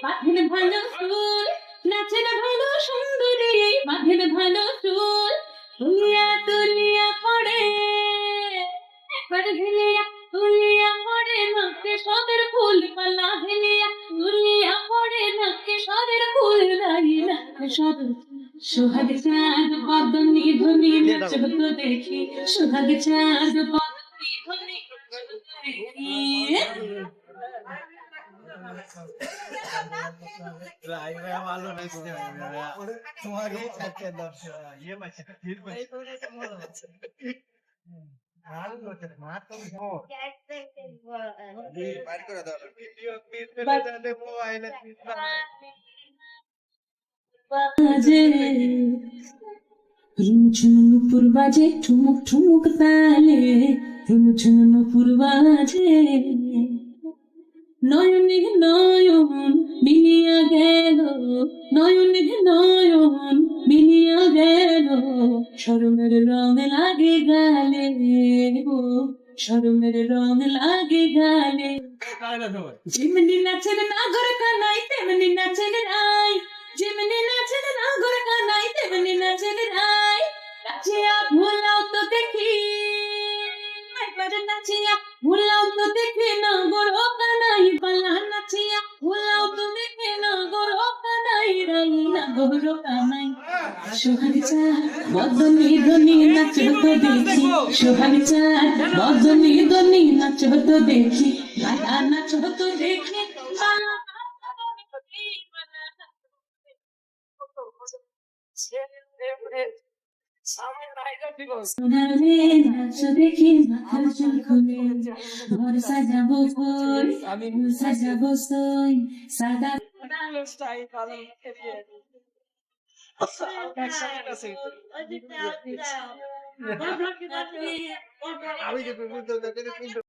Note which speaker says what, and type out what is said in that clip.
Speaker 1: বাঁধেন ভালো চুল, নাচেন ভালো সুন্দরী, বাঁধেন ভালো চুল, তুলিয়া তুলিয়া পড়ে, একবার ঢেলিয়া তুলিয়া পড়ে, নাকে সদের ফুল মালা ঢেলিয়া তুলিয়া পড়ে, নাকে সদের ফুল দাঁড়িয়ে নাকে সদের সোহাগ চাঁদ বদনি ধনি নাচত দেখি, সোহাগ চাঁদ বদনি ধনি নাচত দেখি। বাজে ঝুনুপুর বাজে ঠুমুক ঠুমুক তালে, ঝুনুপুর বাজে, নয়নে নয়ন মিলিয়া গেল, নয়নে নয়ন মিলিয়া গেল, শরমের রং লাগে গালে গো, শরমের রং লাগে গালে। যেমনি নাচেন নাগর কানাই তেমনি নাচেন রাই, যেমনি নাচেন নাগর কানাই তেমনি নাচেন রাই, নাচিয়া ভুলাও তো দেখি, একবার নাচিয়া ভুলাও তো দেখি, নাগর কানাই পালা নাচিয়া ভুলাও তো দেখি, নাগর কানাই রাই, নাগর কানাই। সোহাগ চাঁদ বদনি ধনি নাচত দেখি, সোহাগ চাঁদ বদনি ধনি নাচত দেখি, বালা নাচত দেখি, বালা সোনারে নাচ দেখি মাথার চুল খুলে, ঘর সাজাবো ফুল সাজাবো সই, সাদা
Speaker 2: আমি